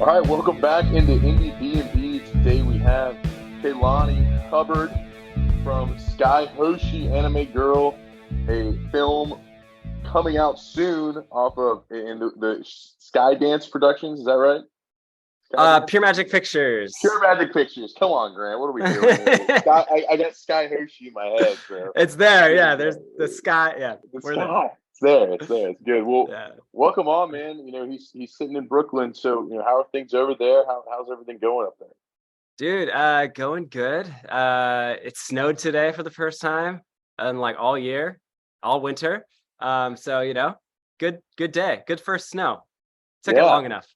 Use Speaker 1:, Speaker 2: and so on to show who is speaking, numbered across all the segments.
Speaker 1: All right, welcome back into Indiebnb. Today we have Kalani Hubbard from Sky Hoshi Anime Girl, a film coming out soon off of in the Sky Dance Productions. Is that right? Sky Dance?
Speaker 2: Pure Magic Pictures.
Speaker 1: Pure Magic Pictures. Come on, Grant. What are we doing here? I got Sky Hoshi in my head, bro.
Speaker 2: It's there, yeah. There's the sky, yeah.
Speaker 1: The
Speaker 2: We're
Speaker 1: sky. It's there. It's there. It's good. Well,
Speaker 2: there.
Speaker 1: welcome on, man. You know, he's sitting in Brooklyn. So, how are things over there? How's everything going up there?
Speaker 2: Dude, going good. It snowed today for the first time in like all year, all winter. So good day. Good first snow. Took it long enough.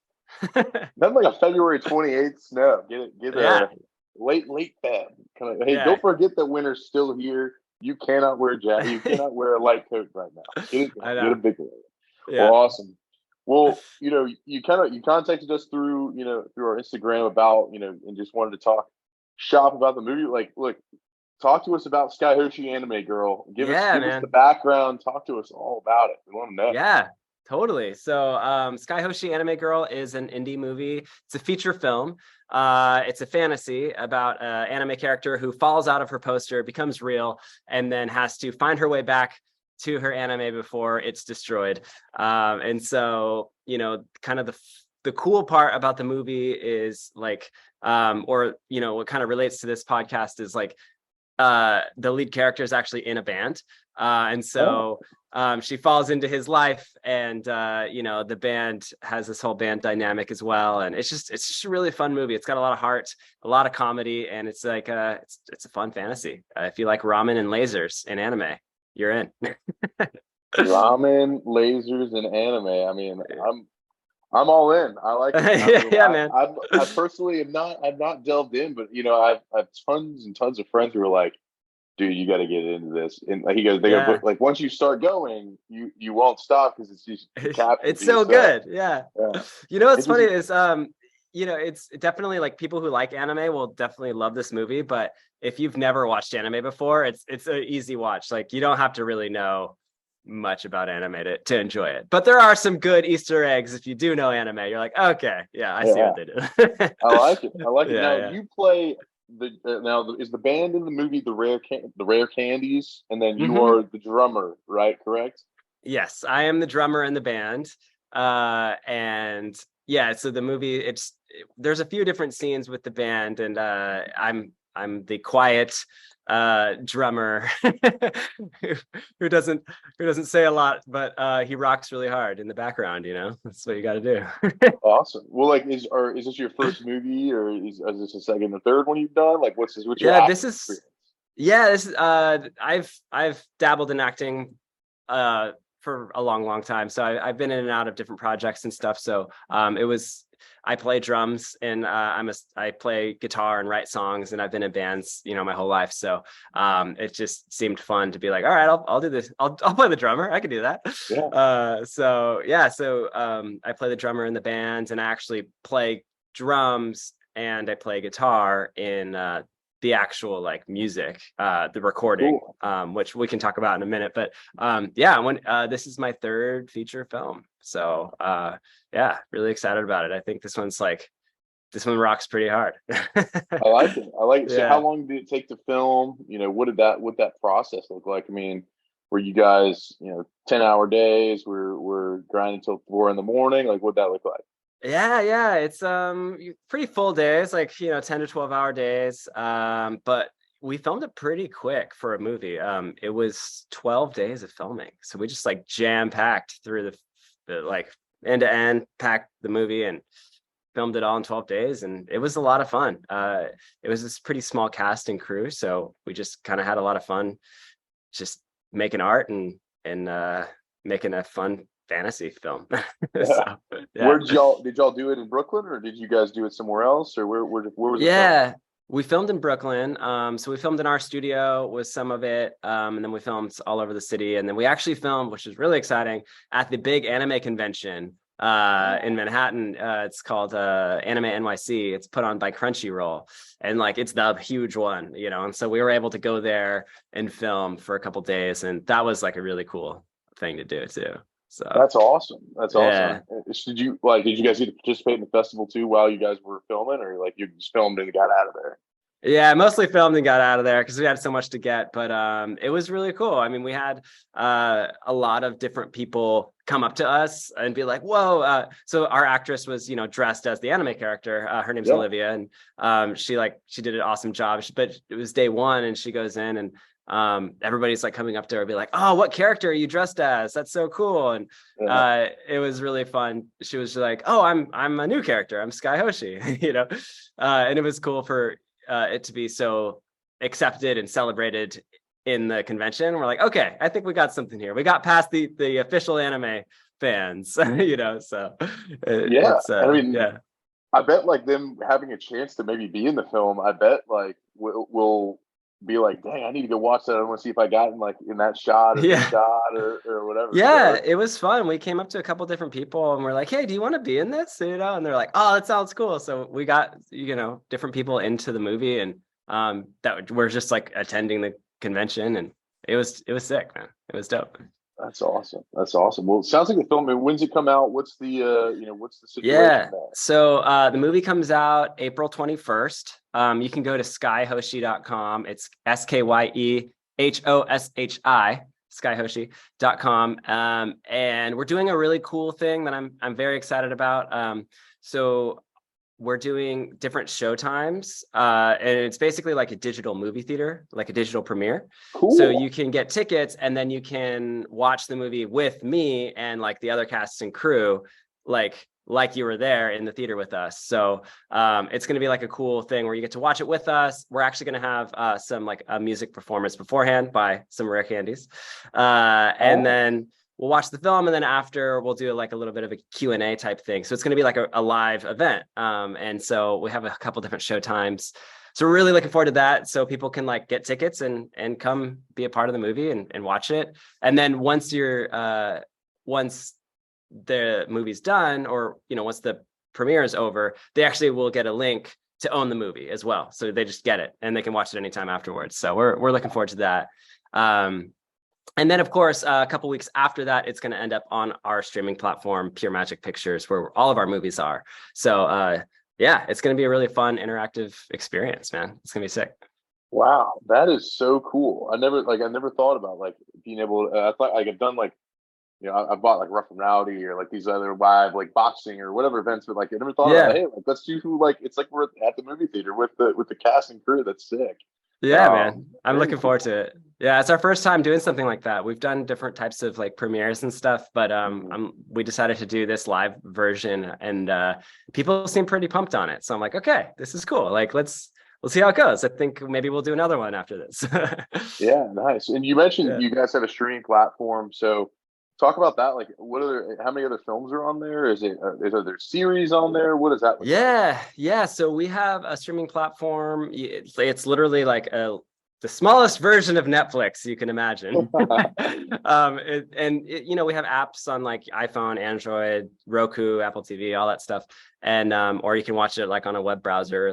Speaker 1: That's like a February 28th snow. Get a late Feb. Don't forget that winter's still here. You cannot wear a jacket. You cannot wear a light coat right now. Get a big one. Yeah. Well, awesome. Well, you contacted us through our Instagram about, and just wanted to talk shop about the movie. Like, look, talk to us about Sky Hoshi Anime Girl. Give us the background. Talk to us all about it. We want to know.
Speaker 2: Yeah. Totally. So Sky Hoshi Anime Girl is an indie movie. It's a feature film. It's a fantasy about an anime character who falls out of her poster, becomes real, and then has to find her way back to her anime before it's destroyed. And so, kind of the cool part about the movie is like, what kind of relates to this podcast is like, the lead character is actually in a band. She falls into his life, and the band has this whole band dynamic as well, and it's just a really fun movie. It's got a lot of heart, a lot of comedy, and it's like it's a fun fantasy. If you like ramen and lasers in anime, you're in.
Speaker 1: Ramen, lasers, and anime. I mean, I'm all in. I like it.
Speaker 2: Man.
Speaker 1: I personally I've not delved in, but I've tons and tons of friends who are like, dude, you got to get into this. And he goes, like, once you start going, you won't stop because it's just
Speaker 2: it's so good. Yeah. What's funny is it's definitely like people who like anime will definitely love this movie, but if you've never watched anime before, it's an easy watch. Like, you don't have to really know much about anime to enjoy it, but there are some good Easter eggs. If you do know anime, you're like, okay, I see what they did.
Speaker 1: I like it. Now you play is the band in the movie the Rare Candies, and then you are the drummer, right? Correct?
Speaker 2: Yes, I am the drummer in the band. So the movie, there's a few different scenes with the band, and I'm the quiet drummer who doesn't say a lot, but he rocks really hard in the background. That's what you got to do.
Speaker 1: Awesome. Well, like, is this your first movie, or is this the second or third one you've done? Like, what's your
Speaker 2: this is I've dabbled in acting for a long time, so I've been in and out of different projects and stuff. So I play drums, and I play guitar and write songs, and I've been in bands, my whole life. So it just seemed fun to be like, all right, I'll do this. I'll play the drummer. I can do that. Yeah. So I play the drummer in the band, and I actually play drums and I play guitar in the actual like music, the recording, cool. Which we can talk about in a minute. But this is my third feature film. So really excited about it. I think this one rocks pretty hard.
Speaker 1: I like it. So how long did it take to film? What did that process look like? I mean, were you guys, 10-hour days? We're grinding till 4 a.m? Like, what'd that look like?
Speaker 2: Yeah. It's pretty full days, like 10 to 12-hour days. But we filmed it pretty quick for a movie. It was 12 days of filming. So we just like jam-packed through the like end to end, packed the movie and filmed it all in 12 days. And it was a lot of fun. It was this pretty small cast and crew. So we just kind of had a lot of fun just making art and making a fun fantasy film.
Speaker 1: Where did y'all do it in Brooklyn, or did you guys do it somewhere else, or where was it?
Speaker 2: We filmed in Brooklyn. So we filmed in our studio with some of it, and then we filmed all over the city, and then we actually filmed, which is really exciting, at the big anime convention in Manhattan. It's called Anime NYC. It's put on by Crunchyroll, and like it's the huge one, and so we were able to go there and film for a couple days, and that was like a really cool thing to do too. So
Speaker 1: that's awesome. That's
Speaker 2: yeah.
Speaker 1: awesome. Did you guys get to participate in the festival too while you guys were filming, or like you just filmed and got out of there?
Speaker 2: Yeah, mostly filmed and got out of there because we had so much to get. But it was really cool. I mean, we had a lot of different people come up to us and be like, "Whoa!" So our actress was, dressed as the anime character. Her name's Olivia, and she did an awesome job. But it was day one, and she goes in, and everybody's like coming up to her and be like, "Oh, what character are you dressed as? That's so cool!" And it was really fun. She was like, "Oh, I'm a new character. I'm Sky Hoshi," and it was cool for it to be so accepted and celebrated in the convention. We're like, okay, I think we got something here. We got past the official anime fans, So
Speaker 1: I mean, I bet like them having a chance to maybe be in the film, I bet like we'll be like, dang, I need to go watch that. I want to see if I got in that shot or this shot or whatever.
Speaker 2: Yeah, it was fun. We came up to a couple different people and we're like, hey, do you want to be in this? And they're like, oh, that sounds cool. So we got, different people into the movie, and that we're just like attending the convention, and it was sick, man. It was dope.
Speaker 1: That's awesome. That's awesome. Well, it sounds like the film. When's it come out? What's the what's the situation?
Speaker 2: Yeah. So the movie comes out April 21st. You can go to skyhoshi.com. It's SKYEHOSHI, skyhoshi.com. And we're doing a really cool thing that I'm very excited about. So we're doing different show times, and it's basically like a digital movie theater, like a digital premiere.
Speaker 1: Cool.
Speaker 2: So you can get tickets and then you can watch the movie with me and like the other cast and crew, like you were there in the theater with us. So it's going to be like a cool thing where you get to watch it with us. We're actually going to have some like a music performance beforehand by some rare candies. And then we'll watch the film, and then after we'll do like a little bit of a Q&A type thing. So it's going to be like a live event. And so we have a couple different show times. So we're really looking forward to that. So people can like get tickets and come be a part of the movie and watch it. And then once the movie's done, or, once the premiere is over, they actually will get a link to own the movie as well. So they just get it and they can watch it anytime afterwards. So we're looking forward to that. And then, of course, a couple weeks after that, it's going to end up on our streaming platform, Pure Magic Pictures, where all of our movies are. So, it's going to be a really fun, interactive experience, man. It's going to be sick.
Speaker 1: Wow, that is so cool. I never thought about like being able to. I thought like I've done like, I bought like Rough and Rowdy or like these other live like boxing or whatever events, but like I never thought about, hey, like let's do like it's like we're at the movie theater with the cast and crew. That's sick.
Speaker 2: Yeah, man. I'm looking forward to it. Yeah, it's our first time doing something like that. We've done different types of like premieres and stuff, but we decided to do this live version, and people seem pretty pumped on it. So I'm like, okay, this is cool. Like we'll see how it goes. I think maybe we'll do another one after this.
Speaker 1: Yeah, nice. And you mentioned you guys have a streaming platform, so talk about that. Like, how many other films are on there? Is there series on there? What is that?
Speaker 2: Yeah. So we have a streaming platform. It's literally like the smallest version of Netflix you can imagine. We have apps on like iPhone, Android, Roku, Apple TV, all that stuff. And or you can watch it like on a web browser,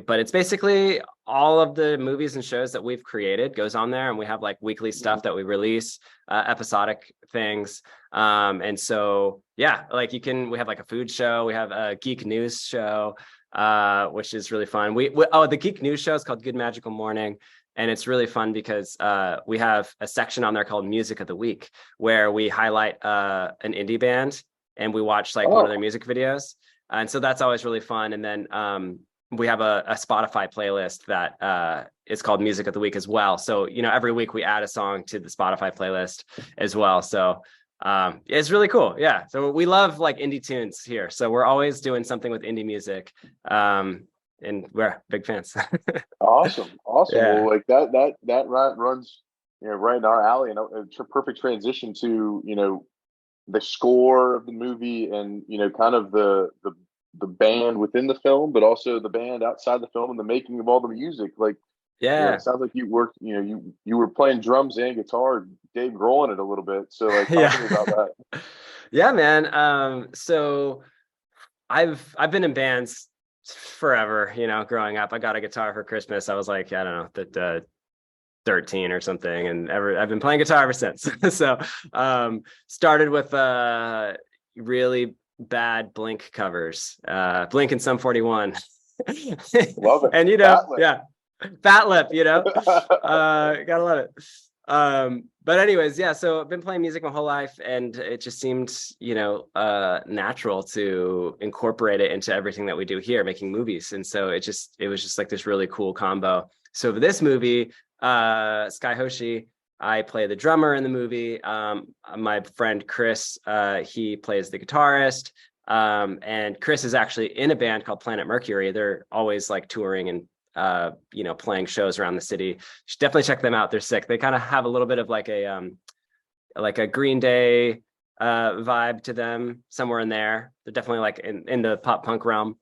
Speaker 2: but it's basically all of the movies and shows that we've created goes on there, and we have like weekly stuff that we release, episodic things. And so we have like a food show, we have a geek news show, which is really fun. The geek news show is called Good Magical Morning. And it's really fun because we have a section on there called Music of the Week, where we highlight an indie band and we watch like one of their music videos. And so that's always really fun. And then we have a Spotify playlist that is called Music of the Week as well. So, every week we add a song to the Spotify playlist as well. So it's really cool. Yeah. So we love like indie tunes here. So we're always doing something with indie music. And we're big fans.
Speaker 1: Awesome.
Speaker 2: Yeah.
Speaker 1: Well, like that runs right in our alley, and it's a perfect transition to the score of the movie, and kind of the band within the film, but also the band outside the film and the making of all the music. Like, it sounds like you worked. You were playing drums and guitar, Dave Grohlin it a little bit. So like, talk to me about that.
Speaker 2: Yeah, man. So I've been in bands forever, growing up. I got a guitar for Christmas. I was like, I don't know, the 13 or something, and I've been playing guitar ever since. So started with really bad Blink covers, Blink and Sum 41.
Speaker 1: Love it.
Speaker 2: And yeah, Fat Lip, gotta love it. But anyways, yeah, so I've been playing music my whole life, and it just seemed, natural to incorporate it into everything that we do here, making movies. And so it was just like this really cool combo. So for this movie, Sky Hoshi, I play the drummer in the movie. My friend Chris, he plays the guitarist. And Chris is actually in a band called Planet Mercury. They're always like touring and playing shows around the city. You should definitely check them out. They're sick. They kind of have a little bit of like a Green Day vibe to them, somewhere in there. They're definitely like in the pop punk realm.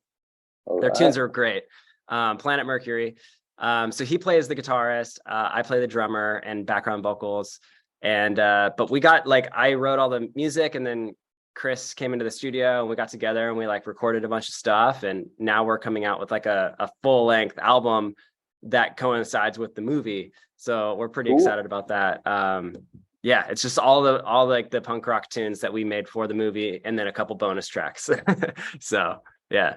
Speaker 2: Their tunes are great. Planet Mercury. So he plays the guitarist. I play the drummer and background vocals. And but we got I wrote all the music, and then Chris came into the studio and we got together and we recorded a bunch of stuff, and now we're coming out with a full length album that coincides with the movie. So we're pretty excited about that. Yeah, it's just all the punk rock tunes that we made for the movie, and then a couple bonus tracks. So yeah.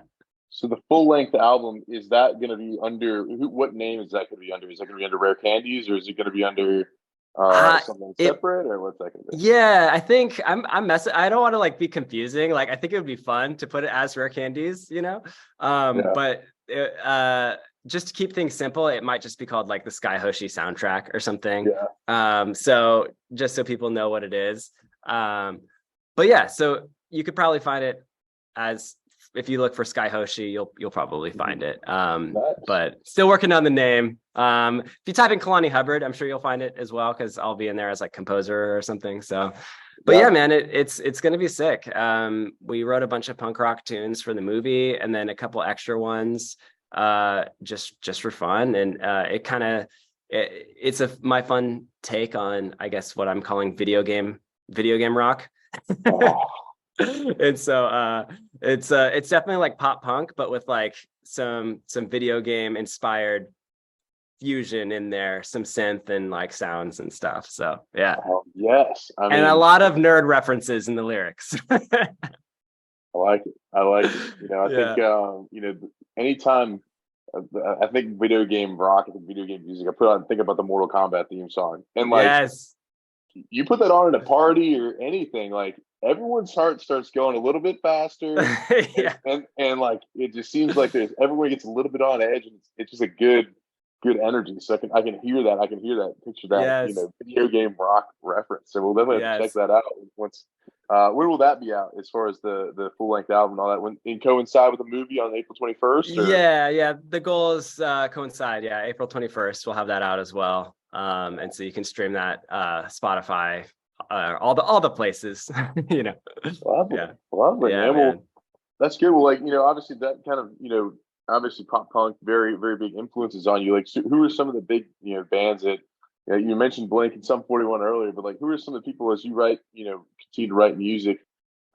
Speaker 1: So the full length album, is that going to be under what name is that going to be under? Is that going to be under Rare Candies, or is it going to be under something separate, or what's that going to be?
Speaker 2: Yeah, I think I'm messing. I don't want to be confusing. I think it would be fun to put it as Rare Candies, but just to keep things simple, it might just be called the Sky Hoshi soundtrack or something. Yeah. So just so people know what it is. But yeah, so you could probably find it as, if you look for Sky Hoshi, you'll probably find it. Nice. But still working on the name. If you type in Kalani Hubbard, I'm sure you'll find it as well, because I'll be in there as composer or something. So, but yeah, man, it's going to be sick. We wrote a bunch of punk rock tunes for the movie, and then a couple extra ones just for fun. And it's my fun take on, I guess, what I'm calling video game rock. Oh. And so it's definitely pop punk, but with some video game inspired fusion in there, some synth and sounds and stuff. So yeah.
Speaker 1: Yes.
Speaker 2: And a lot of nerd references in the lyrics.
Speaker 1: I like it. I think anytime I think video game rock, I think video game music, think about the Mortal Kombat theme song. And
Speaker 2: yes,
Speaker 1: you put that on at a party or anything, everyone's heart starts going a little bit faster. Yeah. and it just seems like everyone gets a little bit on edge, and it's just a good energy. So I can hear that, picture that, yes. Video game rock reference. So we'll definitely have to check that out once. When will that be out, as far as the full length album and all that? When it coincide with the movie on April 21st?
Speaker 2: Yeah. The goal is coincide. Yeah, April 21st. We'll have that out as well. And so you can stream that Spotify, all the places.
Speaker 1: Lovely.
Speaker 2: Yeah.
Speaker 1: Lovely, yeah, man. Well, that's good. Well, obviously that kind of obviously pop punk, very very big influences on you. So who are some of the big bands that you mentioned Blink and Sum 41 earlier, but who are some of the people, as you write, continue to write music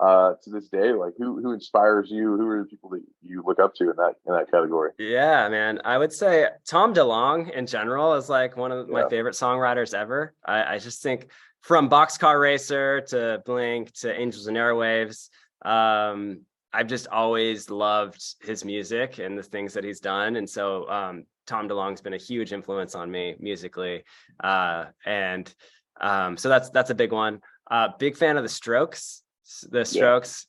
Speaker 1: to this day? Who inspires you? Who are the people that you look up to in that category?
Speaker 2: Yeah, man, I would say Tom DeLonge in general is one of my favorite songwriters ever. I just think, from Boxcar Racer to Blink to Angels and Airwaves, I've just always loved his music and the things that he's done. And so Tom DeLonge's been a huge influence on me musically. And so that's a big one. Big fan of the Strokes. The Strokes.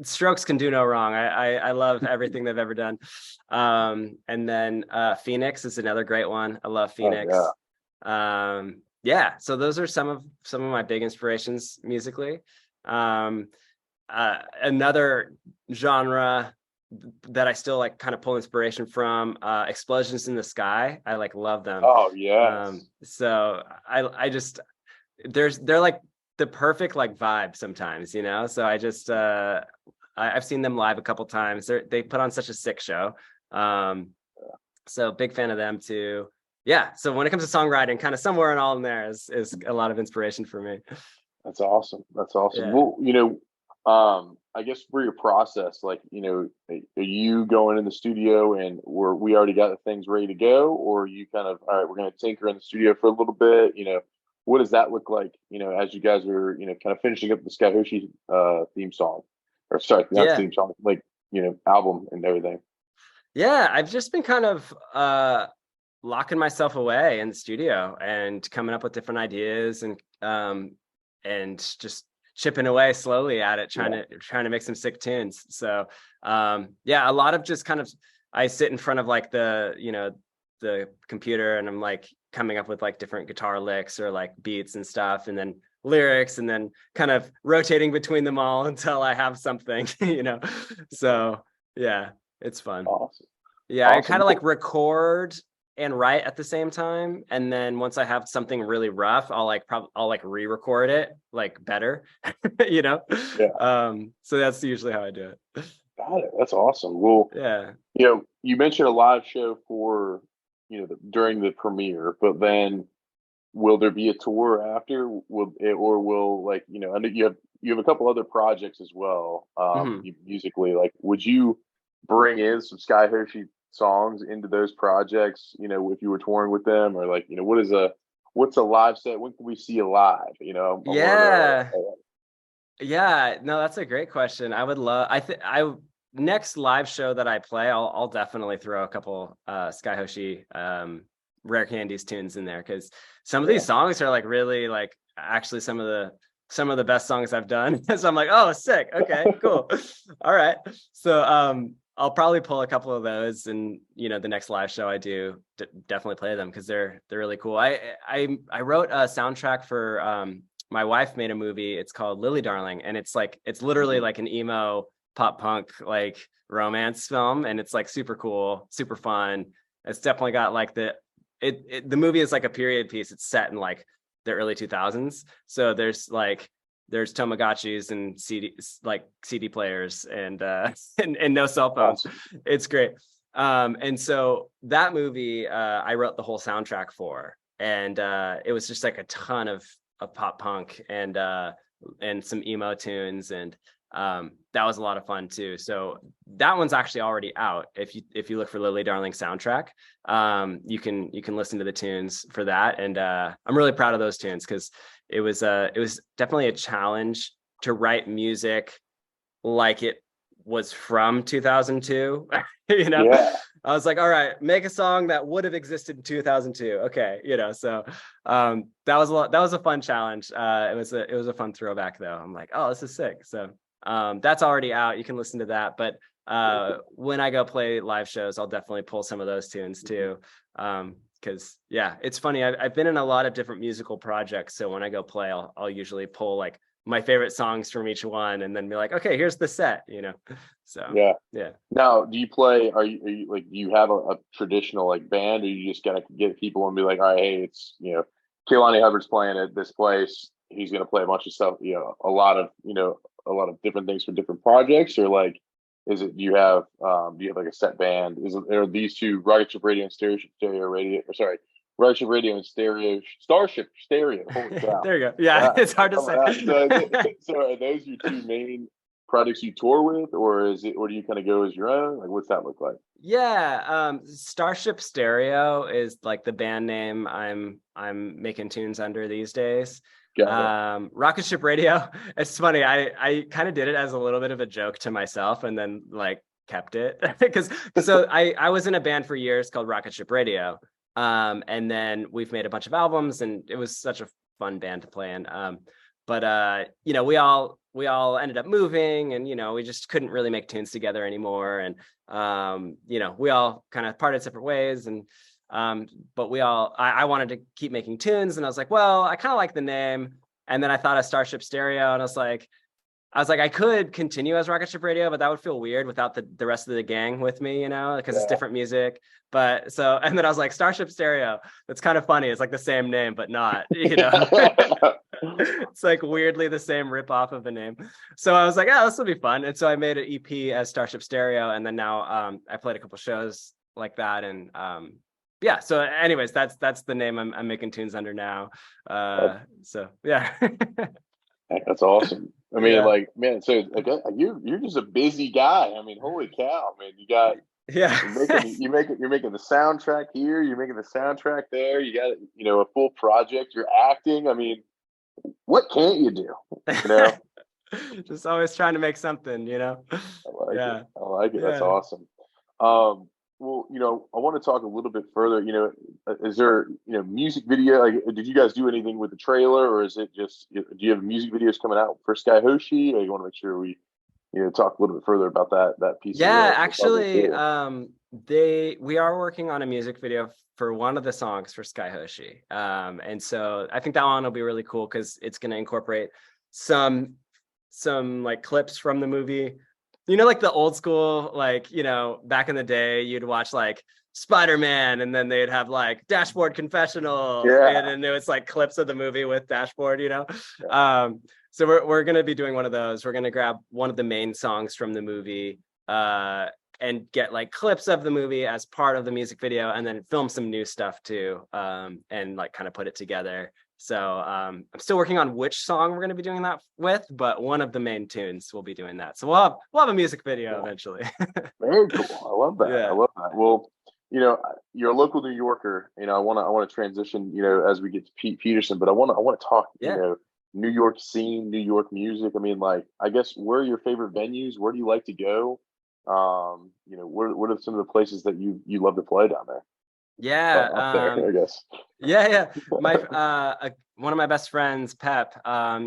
Speaker 2: Strokes can do no wrong. I love everything they've ever done. And then Phoenix is another great one. I love Phoenix. Yeah, so those are some of my big inspirations musically. Another genre that I still kind of pull inspiration from, Explosions in the Sky. I love them.
Speaker 1: Oh yeah.
Speaker 2: So I just they're the perfect vibe sometimes, So I just I've seen them live a couple times. They put on such a sick show. So big fan of them too. Yeah. So when it comes to songwriting, kind of somewhere in all in there is a lot of inspiration for me.
Speaker 1: That's awesome. Yeah. Well, I guess for your process, like, are you going in the studio and we already got the things ready to go, or are you kind of, all right, we're going to tinker in the studio for a little bit, what does that look like, as you guys are, kind of finishing up the Sky Hoshi theme song, or sorry, not
Speaker 2: Yeah.
Speaker 1: theme song, like, album and everything?
Speaker 2: Yeah, I've just been kind of locking myself away in the studio and coming up with different ideas and just chipping away slowly at it, trying to make some sick tunes. So yeah, a lot of just kind of, I sit in front of like the computer and I'm like coming up with like different guitar licks or like beats and stuff, and then lyrics, and then kind of rotating between them all until I have something, So yeah, it's fun.
Speaker 1: Awesome.
Speaker 2: Yeah, I kind of like record and write at the same time, and then once I have something really rough, I'll like re-record it like better,
Speaker 1: Yeah.
Speaker 2: So that's usually how I do it.
Speaker 1: Got it. That's awesome. Well,
Speaker 2: Yeah.
Speaker 1: You mentioned a live show for, during the premiere, but then will there be a tour after? Will like, I know you have a couple other projects as well, musically. Like, would you bring in some Sky Hershey songs into those projects, if you were touring with them, or like, what's a live set? When can we see you live?
Speaker 2: Yeah, no, that's a great question. I would love, next live show that I play, I'll definitely throw a couple Sky Hoshi Rare Candies tunes in there, because some of these songs are like really like actually some of the best songs I've done. So I'm like, oh, sick. Okay, cool. All right. So I'll probably pull a couple of those, and the next live show I do definitely play them, because they're really cool. I wrote a soundtrack for my wife made a movie. It's called Lily Darling, and it's literally like an emo pop punk like romance film, and it's like super cool, super fun. It's definitely got like the movie is like a period piece. It's set in like the early 2000s, so there's Tamagotchis and CD players and and no cell phones. Awesome. It's great. And so that movie I wrote the whole soundtrack for, and it was just like a ton of pop punk and some emo tunes, and that was a lot of fun too. So that one's actually already out. If you look for Lily Darling soundtrack, you can listen to the tunes for that. And I'm really proud of those tunes, because it was definitely a challenge to write music like it was from 2002. I was like, all right, make a song that would have existed in 2002. Okay, so that was a fun challenge. It was a fun throwback though. I'm like, oh, this is sick. So that's already out. You can listen to that. But when I go play live shows, I'll definitely pull some of those tunes too. Because it's funny. I've been in a lot of different musical projects. So when I go play, I'll usually pull like my favorite songs from each one, and then be like, okay, here's the set, So yeah.
Speaker 1: Now, do you play? Are you like, do you have a traditional like band, or you just gotta get people and be like, all right, hey, it's Kalani Hubbard's playing at this place. He's gonna play a bunch of stuff, a lot of different things for different projects, or like, do you have like a set band? Are these two, Rocket Ship Radio and Rocket Ship Radio and Starship Stereo? Holy cow.
Speaker 2: There you go. Yeah, it's hard to
Speaker 1: say. So are those your two main projects you tour with, or do you kind of go as your own? Like, what's that look like?
Speaker 2: Yeah, Starship Stereo is like the band name I'm making tunes under these days. Rocket Ship Radio, it's funny, I kind of did it as a little bit of a joke to myself, and then like kept it because I was in a band for years called Rocket Ship Radio, and then we've made a bunch of albums, and it was such a fun band to play in, but we all ended up moving, and we just couldn't really make tunes together anymore, and we all kind of parted separate ways, and but I wanted to keep making tunes, and I was like, well, I kind of like the name. And then I thought of Starship Stereo, and I was like, I could continue as Rocket Ship Radio, but that would feel weird without the rest of the gang with me, because it's different music. But and then I was like, Starship Stereo, that's kind of funny. It's like the same name, but not, it's like weirdly the same rip off of the name. So I was like, oh, this will be fun. And so I made an EP as Starship Stereo. And then now I played a couple shows like that. And yeah, so anyways, that's the name I'm making tunes under now. So yeah.
Speaker 1: Heck, that's awesome. I mean, like, man, so again, you're just a busy guy. I mean, holy cow, man!
Speaker 2: Yeah.
Speaker 1: You're making the soundtrack here. You're making the soundtrack there. You got a full project. You're acting. I mean, what can't you do? You know,
Speaker 2: just always trying to make something.
Speaker 1: I like it. I like it. That's
Speaker 2: Yeah.
Speaker 1: awesome. Well, I want to talk a little bit further. Is there, music video? Like, did you guys do anything with the trailer, or is it just? Do you have music videos coming out for Sky Hoshi? Or you want to make sure we, talk a little bit further about that piece?
Speaker 2: Yeah,
Speaker 1: of the
Speaker 2: actually,
Speaker 1: puzzle
Speaker 2: we are working on a music video for one of the songs for Sky Hoshi. And so I think that one will be really cool because it's going to incorporate some like clips from the movie. Like the old school, like, back in the day, you'd watch like Spider-Man and then they'd have like Dashboard Confessional.
Speaker 1: Yeah.
Speaker 2: And it was like clips of the movie with Dashboard, So we're going to be doing one of those. We're going to grab one of the main songs from the movie and get like clips of the movie as part of the music video and then film some new stuff too, and like kind of put it together. So I'm still working on which song we're going to be doing that with, but one of the main tunes will be doing that. So we'll have a music video eventually.
Speaker 1: Very cool. I love that.
Speaker 2: Yeah.
Speaker 1: I love that. Well, you're a local New Yorker. I want to transition, as we get to Pete Peterson, but I want to talk, New York scene, New York music. I mean, like, I guess, where are your favorite venues? Where do you like to go? What are some of the places that you love to play down there?
Speaker 2: Yeah,
Speaker 1: up there, I guess.
Speaker 2: Yeah. My one of my best friends, Pep,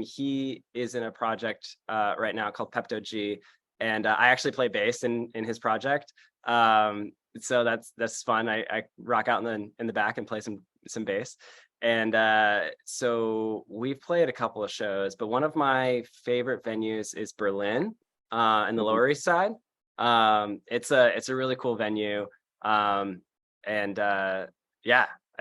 Speaker 2: he is in a project right now called Pepto G, and I actually play bass in his project. So that's fun. I rock out in the back and play some bass. And so we've played a couple of shows, but one of my favorite venues is Berlin in the Lower East Side. It's a really cool venue. I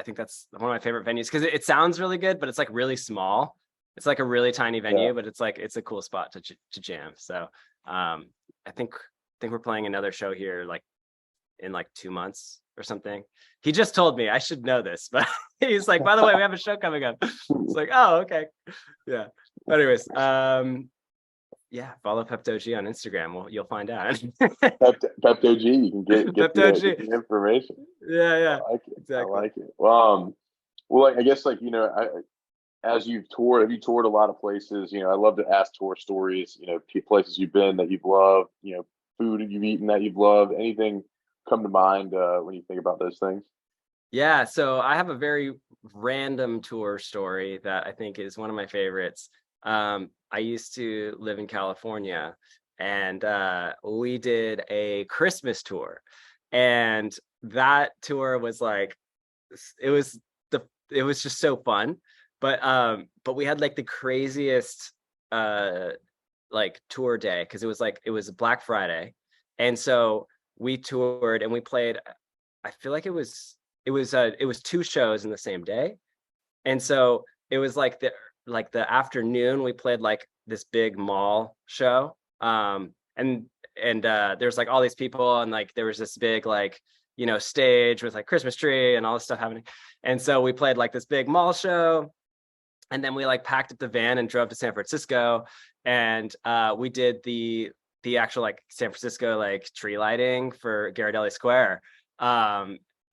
Speaker 2: think that's one of my favorite venues because it sounds really good, but it's like really small. It's like a really tiny venue, but it's a cool spot to jam. So I think we're playing another show here like in like 2 months or something. He just told me I should know this, but he's like, by the way, we have a show coming up. It's like, oh, okay. Yeah. Anyways, follow Pepto G on Instagram. Well, you'll find out.
Speaker 1: Pepto G, you can get the information.
Speaker 2: Yeah.
Speaker 1: I like it.
Speaker 2: Exactly.
Speaker 1: I like it. Well, I guess as you've toured, have you toured a lot of places? I love to ask tour stories. Places you've been that you've loved. Food you've eaten that you've loved. Anything come to mind when you think about those things?
Speaker 2: Yeah, so I have a very random tour story that I think is one of my favorites. I used to live in California, and we did a Christmas tour, and that tour was like, it was just so fun, but we had like the craziest like tour day because it was Black Friday, and so we toured and we played. I feel like it was 2 shows in the same day, and so it was like the afternoon we played like this big mall show, and there's like all these people, and like there was this big like stage with like Christmas tree and all this stuff happening, and so we played like this big mall show, and then we like packed up the van and drove to San Francisco, and we did the actual like San Francisco like tree lighting for Ghirardelli Square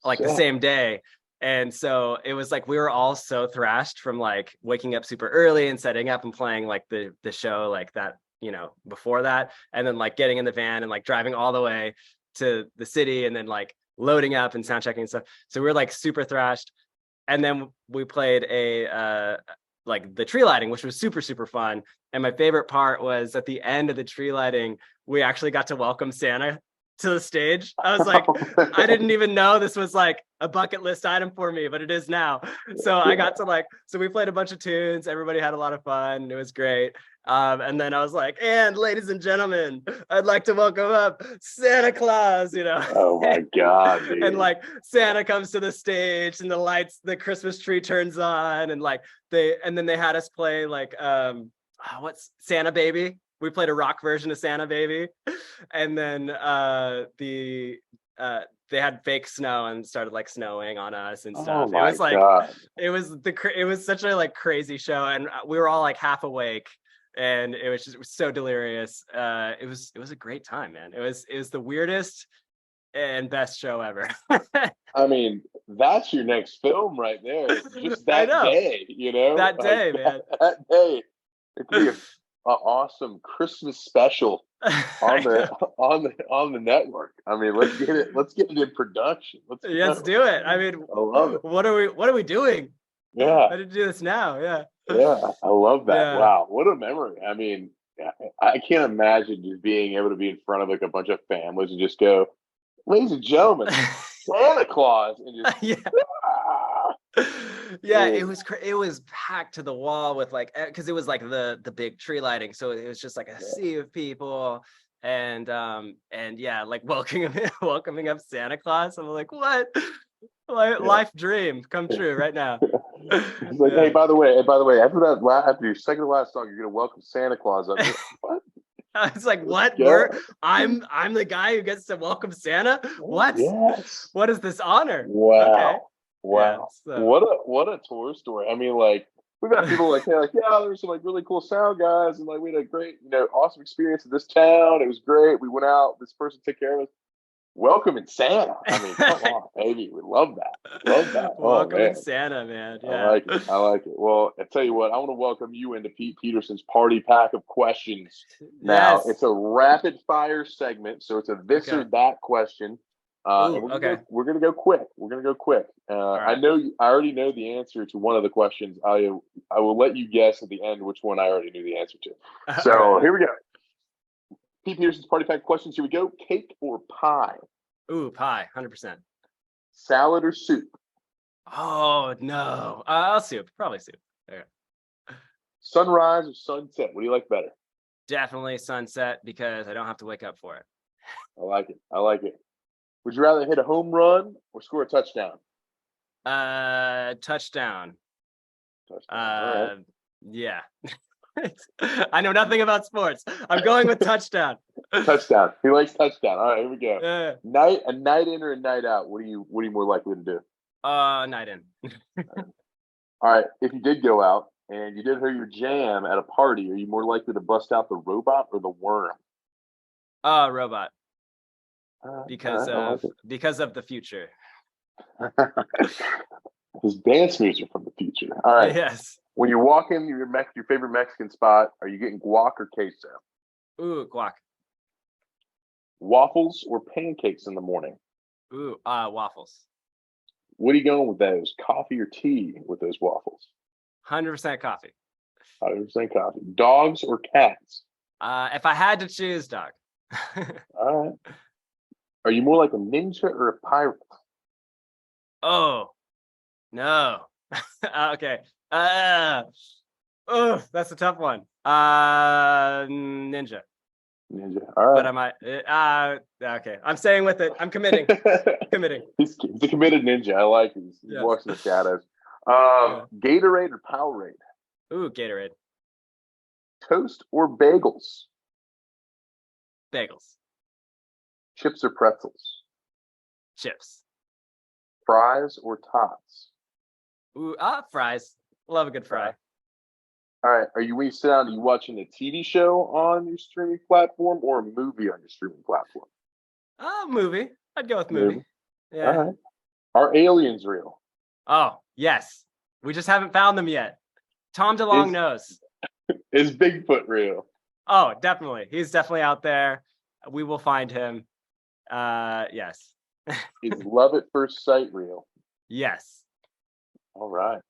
Speaker 2: like the same day. And so it was like we were all so thrashed from like waking up super early and setting up and playing like the show like that, before that, and then like getting in the van and like driving all the way to the city and then like loading up and sound checking and stuff. So we were like super thrashed. And then we played like the tree lighting, which was super, super fun. And my favorite part was at the end of the tree lighting, we actually got to welcome Santa to the stage. I was like, I didn't even know this was like a bucket list item for me, but it is now. So I got to so we played a bunch of tunes. Everybody had a lot of fun. It was great. And then I was like, and ladies and gentlemen, I'd like to welcome up Santa Claus,
Speaker 1: Oh my God, dude.
Speaker 2: And like Santa comes to the stage and the Christmas tree turns on, and then they had us play like, what's Santa Baby? We played a rock version of Santa Baby, and then they had fake snow and started like snowing on us and stuff.
Speaker 1: Oh my God.
Speaker 2: It was such a like crazy show, and we were all like half awake and it was so delirious. It was a great time, man. It was the weirdest and best show ever.
Speaker 1: I mean, that's your next film right there. Just
Speaker 2: I
Speaker 1: that
Speaker 2: know.
Speaker 1: day,
Speaker 2: That day, man.
Speaker 1: That day, it could be an awesome Christmas special on the network. I mean, let's get it in production.
Speaker 2: Let's do it. I mean,
Speaker 1: I love it.
Speaker 2: What are we doing?
Speaker 1: Yeah,
Speaker 2: I did do this now. Yeah.
Speaker 1: I love that.
Speaker 2: Yeah.
Speaker 1: Wow, what a memory. I mean, I can't imagine just being able to be in front of like a bunch of families and just go, ladies and gentlemen, Santa Claus, and just
Speaker 2: it was packed to the wall with like, because it was like the big tree lighting, so it was just like a sea of people, and like welcoming up Santa Claus. I'm like, what? Life dream come true right now.
Speaker 1: It's like, hey, by the way, after your second to last song, you're gonna welcome Santa Claus up. What?
Speaker 2: It's like, what? I'm the guy who gets to welcome Santa. What?
Speaker 1: Yes.
Speaker 2: What is this honor?
Speaker 1: Wow.
Speaker 2: Okay.
Speaker 1: Wow. Yeah, so. What a tour story. I mean, like, we've got people like, hey, like, yeah, there's some like really cool sound guys, and like we had a great, awesome experience in this town. It was great. We went out. This person took care of us. Welcoming Santa. I mean, come on, baby. We love that.
Speaker 2: Welcoming Santa, man. Yeah.
Speaker 1: I like it. Well, I tell you what, I want to welcome you into Pete Peterson's party pack of questions. Now, It's a rapid fire segment, so it's a this or that question. We're gonna go quick. Right. I already know the answer to one of the questions. I will let you guess at the end which one I already knew the answer to. So Here we go. Pete Peterson's party pack questions. Here we go. Cake or pie?
Speaker 2: Ooh, pie, 100%.
Speaker 1: Salad or soup?
Speaker 2: Oh no, I'll soup. Probably soup. Okay.
Speaker 1: Sunrise or sunset? What do you like better?
Speaker 2: Definitely sunset, because I don't have to wake up for it.
Speaker 1: I like it. Would you rather hit a home run or score a touchdown?
Speaker 2: Touchdown.
Speaker 1: All right.
Speaker 2: Yeah. I know nothing about sports. I'm going with touchdown.
Speaker 1: Touchdown. He likes touchdown. All right, here we go. A night in or a night out? What are you more likely to do?
Speaker 2: Night in.
Speaker 1: All right. If you did go out and you did hear your jam at a party, are you more likely to bust out the robot or the worm?
Speaker 2: Robot. Because of the future.
Speaker 1: His dance moves are from the future. All right.
Speaker 2: Yes.
Speaker 1: When you walk in your favorite Mexican spot, are you getting guac or queso?
Speaker 2: Ooh, guac.
Speaker 1: Waffles or pancakes in the morning?
Speaker 2: Ooh, waffles.
Speaker 1: What are you going with those? Coffee or tea with those waffles?
Speaker 2: 100% coffee.
Speaker 1: 100% coffee. Dogs or cats?
Speaker 2: If I had to choose, dog.
Speaker 1: All right. Are you more like a ninja or a pirate?
Speaker 2: Oh, no. Okay. That's a tough one. Ninja.
Speaker 1: All right.
Speaker 2: But I might. Okay. I'm staying with it. I'm committing.
Speaker 1: He's a committed ninja. I like it. He walks in the shadows. Gatorade or Powerade?
Speaker 2: Ooh, Gatorade.
Speaker 1: Toast or bagels?
Speaker 2: Bagels.
Speaker 1: Chips or pretzels?
Speaker 2: Chips.
Speaker 1: Fries or tots?
Speaker 2: Ooh, fries. Love a good fry.
Speaker 1: All right. When you sit down, are you watching a TV show on your streaming platform or a movie on your streaming platform?
Speaker 2: Movie. I'd go with movie. Yeah.
Speaker 1: All right. Are aliens real?
Speaker 2: Oh, yes. We just haven't found them yet. Tom DeLonge knows.
Speaker 1: Is Bigfoot real?
Speaker 2: Oh, definitely. He's definitely out there. We will find him. Yes.
Speaker 1: Is love at first sight real?
Speaker 2: Yes.
Speaker 1: All right.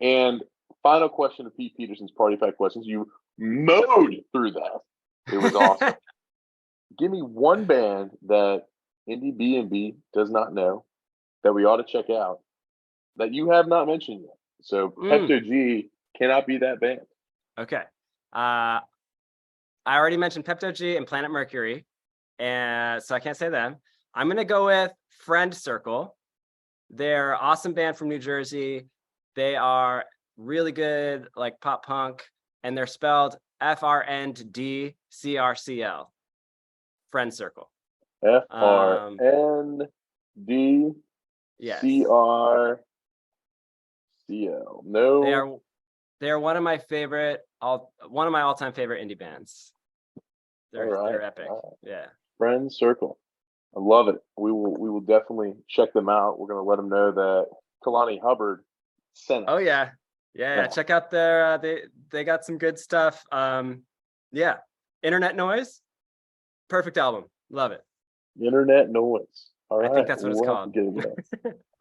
Speaker 1: And final question of Pete Peterson's party pack questions. You mowed through that. It was awesome. Give me one band that Indiebnb does not know that we ought to check out that you have not mentioned yet. So Pepto G cannot be that band.
Speaker 2: Okay. I already mentioned Pepto G and Planet Mercury, and so I can't say them. I'm gonna go with Friend Circle. They're an awesome band from New Jersey. They are really good, like pop punk, and they're spelled FRNDCRCL. Friend Circle.
Speaker 1: FRNDCRCL.
Speaker 2: Yes.
Speaker 1: No.
Speaker 2: They're one of my all-time favorite indie bands. They're epic. Yeah.
Speaker 1: Friend Circle. I love it. We will definitely check them out. We're gonna let them know that Kalani Hubbard sent us.
Speaker 2: Oh yeah. Check out their they got some good stuff. Yeah. Internet Noise. Perfect album. Love it.
Speaker 1: Internet Noise. All right.
Speaker 2: I think that's what it's called.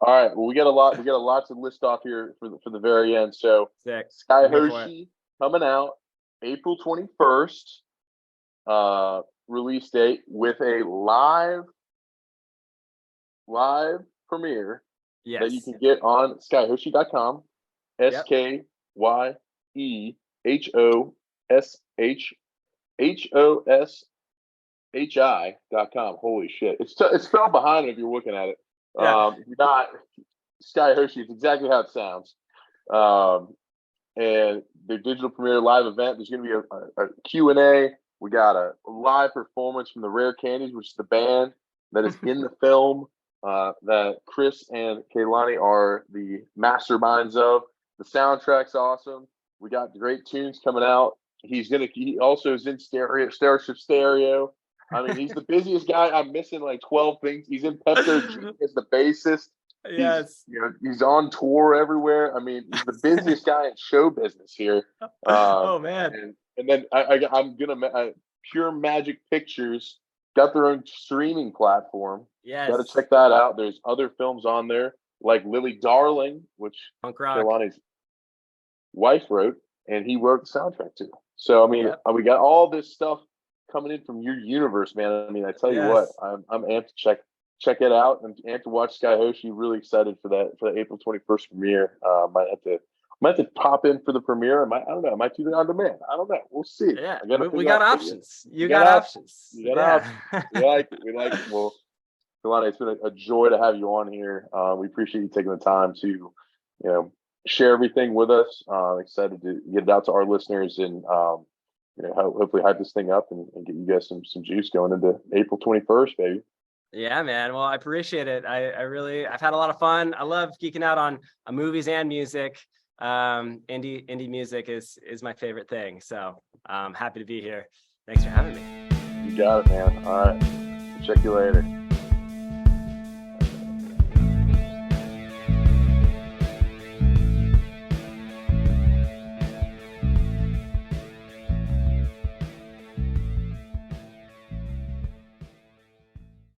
Speaker 1: All right. Well, we got a lot to list off here for the very end. So
Speaker 2: Sick.
Speaker 1: Sky Hoshi coming out April 21st. Release date with a live premiere that you can get on skyhoshi.com. SKYEHOSHI.com. Holy shit. It's spelled behind it if you're looking at it. Not Sky Hoshi. It's exactly how it sounds. And the digital premiere live event, there's going to be a Q&A. We got a live performance from the Rare Candies, which is the band that is in the film that Chris and Kalani are the masterminds of. The soundtrack's awesome. We got great tunes coming out. He also is in Starship Stereo. I mean, he's the busiest guy. I'm missing like 12 things. He's in Pepto G as the bassist.
Speaker 2: Yes.
Speaker 1: He's on tour everywhere. I mean, he's the busiest guy in show business here.
Speaker 2: Oh man.
Speaker 1: And then I'm gonna Pure Magic Pictures got their own streaming platform.
Speaker 2: Yes.
Speaker 1: Got to check that out. There's other films on there like Lily Darling, which Kalani's wife wrote, and he wrote the soundtrack too. So I mean, we got all this stuff coming in from your universe, man. I mean, I tell you what, I'm amped to check it out and amped to watch Sky Hoshi. Really excited for the April 21st premiere. Might have to pop in for the premiere. I don't know. I might do it on demand. I don't know. We'll see.
Speaker 2: Yeah, we got options. You got options.
Speaker 1: You got options. We like it. Well, Kalani, it's been a joy to have you on here. We appreciate you taking the time to, share everything with us. Excited to get it out to our listeners and, hopefully hype this thing up and get you guys some juice going into April 21st, baby.
Speaker 2: Yeah, man. Well, I appreciate it. I've had a lot of fun. I love geeking out on movies and music. Indie music is my favorite thing. So I'm happy to be here. Thanks for having me.
Speaker 1: You got it, man. All right. Check you later.